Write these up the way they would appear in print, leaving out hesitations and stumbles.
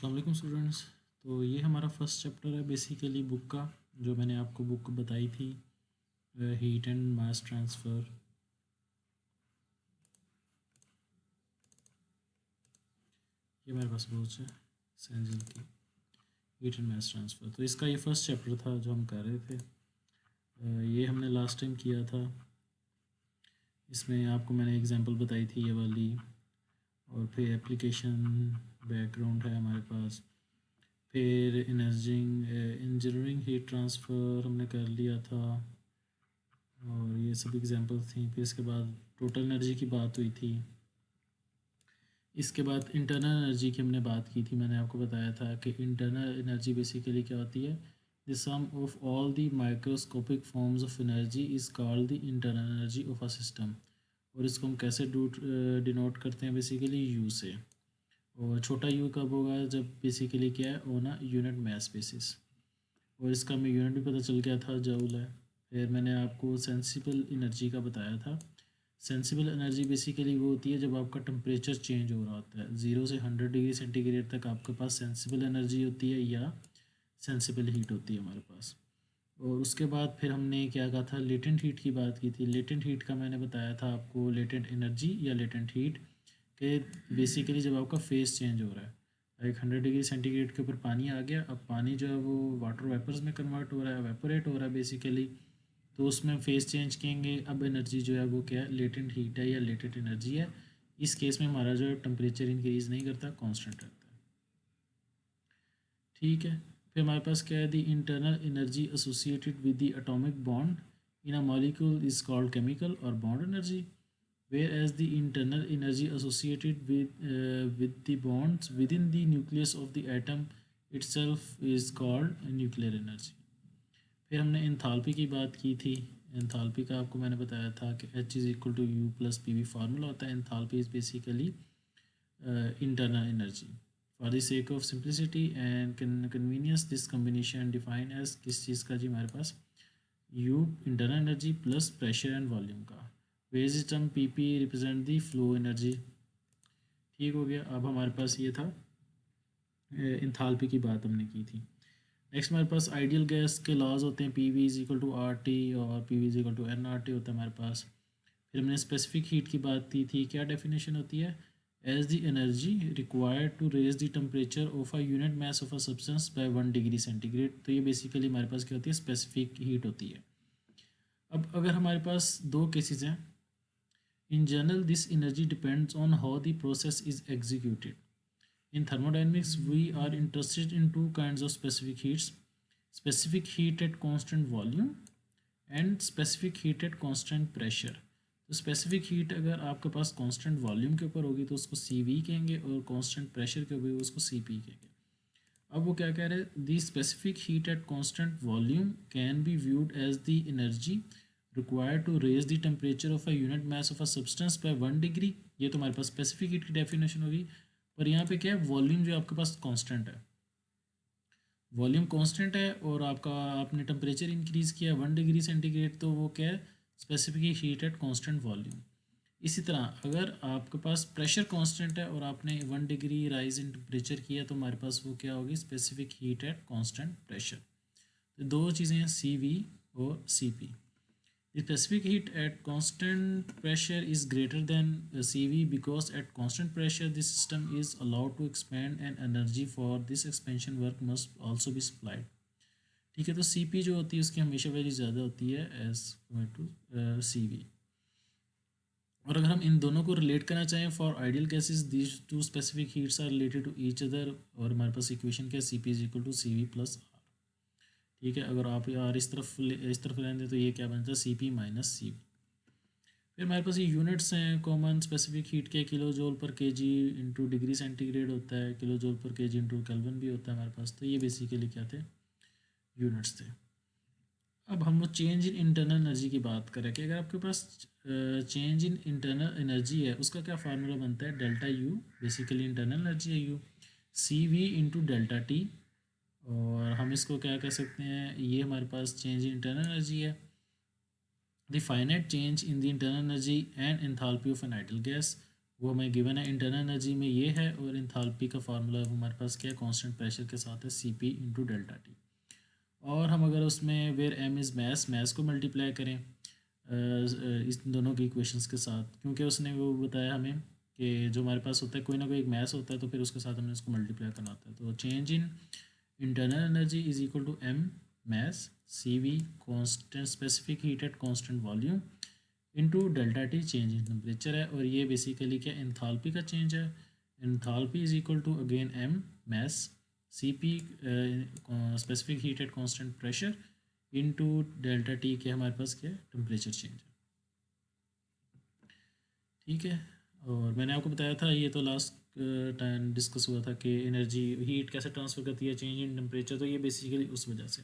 अस्सलाम वालेकुम स्टूडेंट्स। तो ये हमारा फर्स्ट चैप्टर है बेसिकली बुक का, जो मैंने आपको बुक बताई थी, हीट एंड मास ट्रांसफ़र। ये मेरे पास बहुत है सेंजिल की हीट एंड मास ट्रांसफ़र। तो इसका ये फर्स्ट चैप्टर था जो हम कर रहे थे। ये हमने लास्ट टाइम किया था। इसमें आपको मैंने एग्जांपल बताई थी ये वाली, और फिर एप्लीकेशन बैकग्राउंड है हमारे पास। फिर इंजीनियरिंग हीट ट्रांसफ़र हमने कर लिया था, और ये सब एग्जांपल्स थी। फिर इसके बाद टोटल एनर्जी की बात हुई थी। इसके बाद इंटरनल एनर्जी की हमने बात की थी। मैंने आपको बताया था कि इंटरनल एनर्जी बेसिकली क्या होती है, the sum of all the microscopic forms of energy is called the internal energy of a system. और इसको हम कैसे डिनोट करते हैं, बेसिकली यू से। और छोटा यू कब होगा, जब बेसिकली क्या है, on a unit mass basis. और इसका हमें यूनिट भी पता चल गया था, जूल है। फिर मैंने आपको सेंसिबल एनर्जी का बताया था। सेंसिबल एनर्जी बेसिकली वो होती है जब आपका टेम्परेचर चेंज हो रहा होता है 0 से 100 डिग्री सेंटीग्रेड तक, आपके पास सेंसिबल एनर्जी होती है या सेंसिबल हीट होती है हमारे पास। और उसके बाद फिर हमने क्या कहा था, लेटेंट हीट की बात की थी। लेटेंट हीट का मैंने बताया था आपको, लेटेंट एनर्जी या लेटेंट हीट के बेसिकली जब आपका फेस चेंज हो रहा है, लाइक 100 डिग्री सेंटीग्रेड के ऊपर पानी आ गया, अब पानी जो है वो वाटर वेपर्स में कन्वर्ट हो रहा है, वेपोरेट हो रहा है बेसिकली। तो उसमें फेस चेंज करेंगे, अब एनर्जी जो है वो क्या है, लेटेंट हीट है या लेटेंट एनर्जी है। इस केस में हमारा जो है टेम्परेचर इंक्रीज़ नहीं करता, कांस्टेंट रहता है। ठीक है। फिर हमारे पास क्या है, the internal energy associated with the atomic bond in a molecule is called chemical और bond energy, whereas the internal energy associated with the bonds within the nucleus of the atom itself is called nuclear energy। फिर हमने enthalpy की बात की थी। Enthalpy का आपको मैंने बताया था कि H is equal to U plus P V formula होता है। Enthalpy is basically internal energy. For the sake of simplicity and convenience this combination define as किस चीज़ का जी, हमारे पास U internal energy plus pressure and volume का। वेज term P P represent the flow energy. ठीक हो गया। अब हमारे पास ये था, इंथाल्पी की बात हमने की थी। नेक्स्ट हमारे पास आइडियल गैस के लॉज होते हैं, P V is equal to R T और P V is equal to N R T होता है हमारे पास। फिर हमने स्पेसिफिक हीट की बात की थी। क्या डेफिनेशन होती है, as the energy required to raise the temperature of a unit mass of a substance by 1 degree centigrade. तो ये बेसिकली हमारे पास क्या होती है, स्पेसिफिक हीट होती है। अब अगर हमारे पास दो केसेस हैं, in general this energy depends on how the process is executed. In thermodynamics we are interested in two kinds of specific heats: specific heat at constant volume and specific heat at constant pressure। तो specific heat अगर आपके पास constant volume के ऊपर होगी तो उसको सी we कहेंगे, और कांस्टेंट प्रेशर के ऊपर उसको सी पी कहेंगे। अब वो क्या कह रहे हैं, the specific heat at constant volume can be viewed as the energy required to raise the temperature of a unit mass of a substance by 1 degree. ये तो हमारे पास स्पेसिफिक हीट की डेफिनेशन होगी। पर यहाँ पे क्या है, वॉल्यूम जो आपके पास कांस्टेंट है, वॉल्यूम कांस्टेंट है, और आपका आपने टेम्परेचर इंक्रीज़ किया 1 डिग्री सेंटीग्रेड, तो वो क्या है, specific heat at constant volume. इसी तरह अगर आपके पास प्रेशर कांस्टेंट है और आपने 1 डिग्री राइज इन टेम्परेचर किया, तो हमारे पास वो क्या होगी, specific heat at constant pressure. तो दो चीज़ें हैं, सी वी और C P. Specific heat at constant pressure is greater than C V because at constant pressure this system is allowed to expand and energy for this expansion work must also be supplied. ठीक है। तो C P जो होती है उसकी हमेशा value ज़्यादा होती है as compare to C V. और अगर हम इन दोनों को रिलेट करना चाहें, for ideal cases these two specific heats are related to each other, और हमारे पास इक्वेशन क्या है, C P is equal to C V plus R. ठीक है। अगर आप यार इस तरफ लेंगे तो ये क्या बनता है, C P minus C V. फिर हमारे पास ये यूनिट्स हैं कॉमन स्पेसिफिक हीट के, किलो जोल पर के जी इंटू डिग्री सेंटीग्रेड होता है, किलो जोल पर के जी इंटू केल्विन भी होता है हमारे पास। तो ये बेसिकली क्या थे, यूनिट्स थे। अब हम लोग चेंज इन इंटरनल एनर्जी की बात करें कि अगर आपके पास चेंज इन इंटरनल एनर्जी है, उसका क्या फार्मूला बनता है, delta U, basically internal energy है U, C V into delta T. और हम इसको क्या कह सकते हैं, ये हमारे पास चेंज इन इंटरनल एनर्जी है। The finite change in the internal energy and enthalpy of an ideal gas वो हमें गिवन है इंटरनल एनर्जी में ये है, और इंथाल्पी का फार्मूला हमारे पास क्या है, कांस्टेंट प्रेशर के साथ है CP इंटू डेल्टा टी। और हम अगर उसमें वेयर एम इज़ मैस को मल्टीप्लाई करें इस दोनों की इक्वेशंस के साथ, क्योंकि उसने वो बताया हमें कि जो हमारे पास होता है कोई ना कोई एक मैस होता है, तो फिर उसके साथ हमने उसको मल्टीप्लाई करना होता है। तो change in internal energy is equal to M mass CV constant specific heat at constant volume into delta T change in temperature है, और ये बेसिकली क्या एंथैल्पी का चेंज है। Enthalpy is equal to again M mass CP specific heat at constant pressure into delta T के हमारे पास क्या टेम्परेचर चेंज है। ठीक है, और मैंने आपको बताया था ये तो लास्ट टाइम डिस्कस हुआ था कि एनर्जी हीट कैसे ट्रांसफ़र करती है चेंज इन टेम्परेचर, तो ये बेसिकली उस वजह से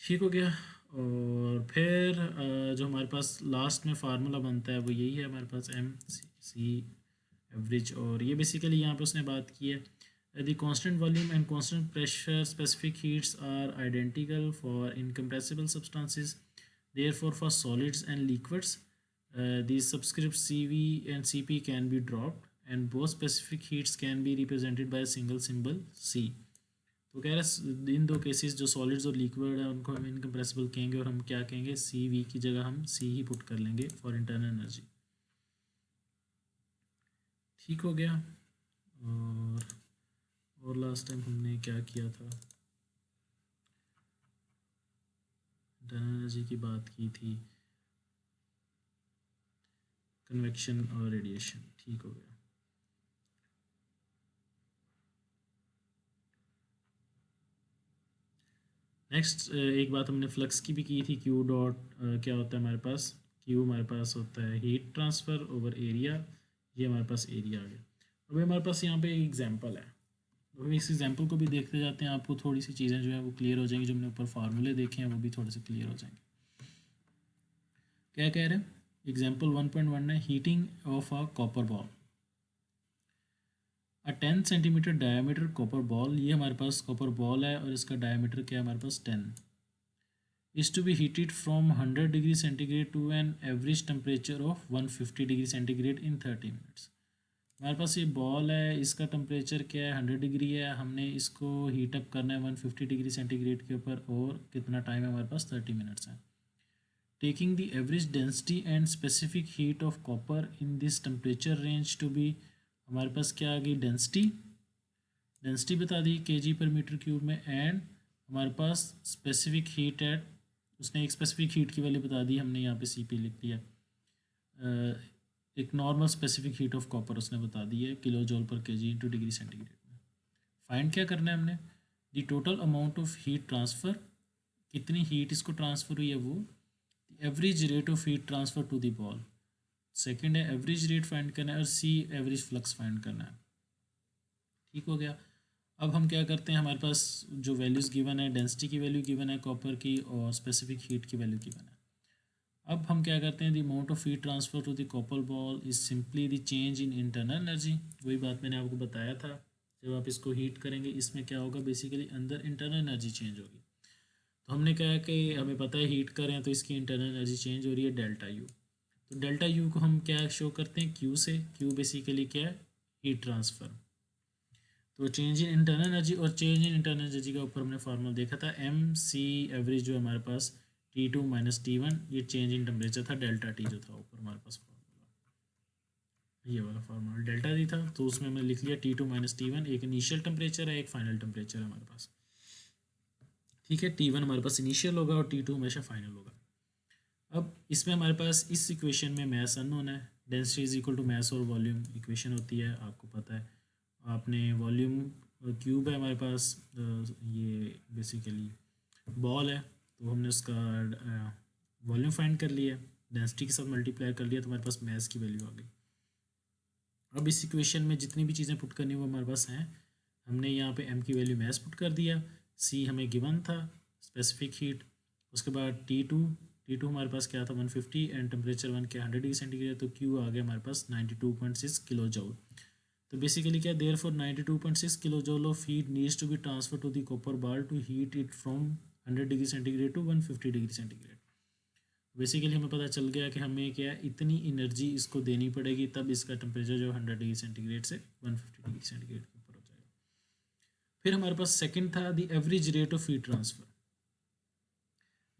ठीक हो गया। और फिर जो हमारे पास लास्ट में फार्मूला बनता है वो यही है हमारे पास MC एवरेज, और ये बेसिकली यहाँ पे उसने बात की है the constant volume and constant pressure specific heats are identical for incompressible substances, therefore for solids and liquids these subscripts CV and CP can be dropped and both specific heats can be represented by a single symbol C। तो कह रहा है इन दो cases जो solids और liquid है उनको हम इनकम्प्रेसिबल कहेंगे, और हम क्या कहेंगे CV की जगह हम C ही पुट कर लेंगे फॉर इंटरनल एनर्जी। ठीक हो गया। और लास्ट टाइम हमने क्या किया था, इंटरनल एनर्जी की बात की थी, कन्वेक्शन और रेडिएशन। ठीक हो गया। नेक्स्ट एक बात हमने फ्लक्स की भी की थी, Q डॉट क्या होता है हमारे पास, Q हमारे पास होता है हीट ट्रांसफ़र ओवर एरिया, ये हमारे पास एरिया आ गया। अभी हमारे पास यहाँ पे एक एग्जांपल है, तो इस एग्जांपल को भी देखते जाते हैं, आपको थोड़ी सी चीज़ें जो है वो क्लियर हो जाएंगी, जो हमने ऊपर फार्मूले देखे हैं वो भी थोड़े से क्लियर हो जाएंगे। क्या कह रहे हैं, एग्जाम्पल 1.1 है heating of a copper ball, a 10 centimetre diameter copper ball, ये हमारे पास कॉपर बॉल है और इसका डायमीटर क्या है हमारे पास 10, is to be heated from 100 degree centigrade to an average temperature of 150 degree centigrade in 30 minutes. हमारे पास ये बॉल है, इसका टेम्परेचर क्या है 100 डिग्री है, हमने इसको हीट अप करना है 150 डिग्री सेंटीग्रेड के ऊपर, और कितना टाइम है हमारे पास 30 मिनट्स है। Taking the average density and specific heat of copper in this temperature range to be, हमारे पास क्या आ गई डेंसिटी बता दी kg/m³ में, एंड हमारे पास स्पेसिफिक हीट एट, उसने एक स्पेसिफिक हीट की वैल्यू बता दी, हमने यहाँ पे CP लिख दिया। एक normal specific heat of copper उसने बता दी है kJ/kg इंटू डिग्री सेंटीग्रेड में। फाइंड क्या करना है हमने, the total amount of heat transfer, कितनी हीट इसको ट्रांसफ़र हुई है वो, average rate of heat transfer to the ball, second है एवरेज रेट फाइंड करना है, और C एवरेज फ्लक्स फाइंड करना है। ठीक हो गया। अब हम क्या करते हैं, हमारे पास जो वैल्यूज़ गिवन है, डेंसिटी की वैल्यू गिवन है कॉपर की, और स्पेसिफिक हीट की वैल्यू गिवन है। अब हम क्या करते हैं, the amount of heat transfer to the copper ball is simply the change in internal energy. वही बात मैंने आपको बताया था, जब आप इसको हीट करेंगे इसमें क्या होगा, बेसिकली अंदर इंटरनल एनर्जी चेंज होगी। तो हमने कहा कि हमें पता है हीट कर रहे हैं तो इसकी इंटरनल एनर्जी चेंज हो रही है डेल्टा यू। तो डेल्टा यू को हम क्या शो करते हैं, क्यू से। क्यू बेसिकली क्या है, हीट ट्रांसफ़र। तो चेंज इन इंटरनल एनर्जी, और चेंज इन इंटरनल एनर्जी का ऊपर हमने फार्मूला देखा था MC एवरेज जो है हमारे पास T2 माइनस T1, ये चेंज इन टेम्परेचर था, डेल्टा T जो था ऊपर हमारे पास फार्मूला, ये वाला फार्मूला डेल्टा टी था, तो उसमें हमने लिख लिया T2 माइनस T1, एक इनिशियल टेम्परेचर है एक फाइनल टेम्परेचर है हमारे पास। ठीक है, T1 हमारे पास इनिशियल होगा और T2 हमेशा फाइनल होगा। अब इसमें हमारे पास इस इक्वेशन में मैस अननोन है, density is equal to mass और वॉल्यूम इक्वेशन होती है, आपको पता है। आपने वॉल्यूम क्यूब है हमारे पास, ये बेसिकली बॉल है, तो हमने उसका वॉल्यूम फाइंड कर लिया, डेंसिटी के साथ मल्टीप्लाई कर लिया, तो हमारे पास मैस की वैल्यू आ गई। अब इस इक्वेशन में जितनी भी चीज़ें पुट करनी वो हमारे पास हैं, हमने यहाँ पे m की वैल्यू मैस पुट कर दिया, C हमें गिवन था स्पेसिफिक हीट, उसके बाद T2 हमारे पास क्या था 150, एंड टेम्परेचर 1 क्या 100 डिग्री सेंटीग्रेड, तो Q आ गया हमारे पास 92.6 किलो जूल। तो बेसिकली क्या, therefore 92.6 kilo joule of heat needs to be transfer to the copper ball to heat it from 100 degree centigrade to 150 degree centigrade. Basically हमें पता चल गया कि हमें क्या है, इतनी एनर्जी इसको देनी पड़ेगी, तब इसका टेम्परेचर जो 100 डिग्री सेंटीग्रेड से 150 डिग्री सेंटीग्रेड के ऊपर हो जाएगा। फिर हमारे पास सेकंड था the average rate of heat transfer.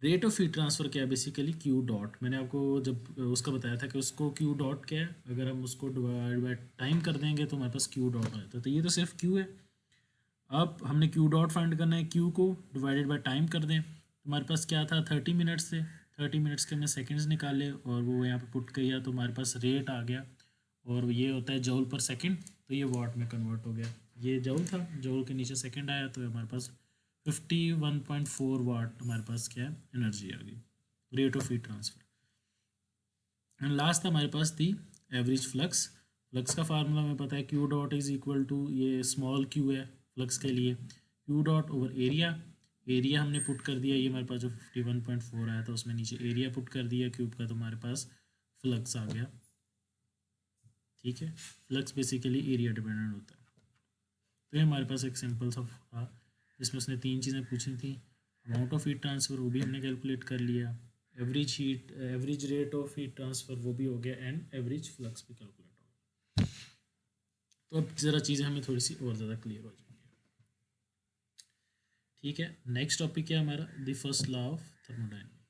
Rate of heat transfer क्या है, बेसिकली क्यू डॉट। मैंने आपको जब उसका बताया था कि उसको क्यू डॉट क्या है, अगर हम उसको डिवाइड बाय टाइम कर देंगे तो हमारे पास क्यू डॉट आ जाता है। तो ये तो सिर्फ क्यू है। अब हमने क्यू डॉट फाइंड करना है, क्यू को डिवाइडेड बाय टाइम कर दें। हमारे पास क्या था, 30 मिनट्स थे। 30 मिनट्स के हमने सेकेंड्स निकाले और वो यहाँ पे पुट किया तो हमारे पास रेट आ गया, और ये होता है जूल पर सेकंड, तो ये वाट में कन्वर्ट हो गया। ये जूल था, जूल के नीचे सेकंड आया तो हमारे पास 51.4 वाट हमारे पास क्या है, एनर्जी आ गई, rate of heat transfer. And last था हमारे पास थी एवरेज फ्लक्स। फ्लक्स का फार्मूला हमें पता है, Q dot is equal to, ये स्मॉल क्यू है फ्लक्स के लिए, Q dot over area. Area हमने पुट कर दिया, ये हमारे पास जो 51.4 आया था उसमें नीचे एरिया पुट कर दिया क्यूब का, तो हमारे पास फ्लक्स आ गया। ठीक है, फ्लक्स बेसिकली एरिया डिपेंडेंट होता है। तो ये हमारे पास एक सिंपल सा था जिसमें उसने 3 चीज़ें पूछी थी। अमाउंट ऑफ हीट ट्रांसफ़र वो भी हमने कैलकुलेट कर लिया, average rate of heat transfer वो भी हो गया, एंड एवरेज फ्लक्स भी कैलकुलेट हो गया। तो अब ज़रा चीज़ें हमें थोड़ी सी और ज़्यादा क्लियर हो जाएंगी। ठीक है, नेक्स्ट टॉपिक क्या है हमारा, the first law of thermodynamics.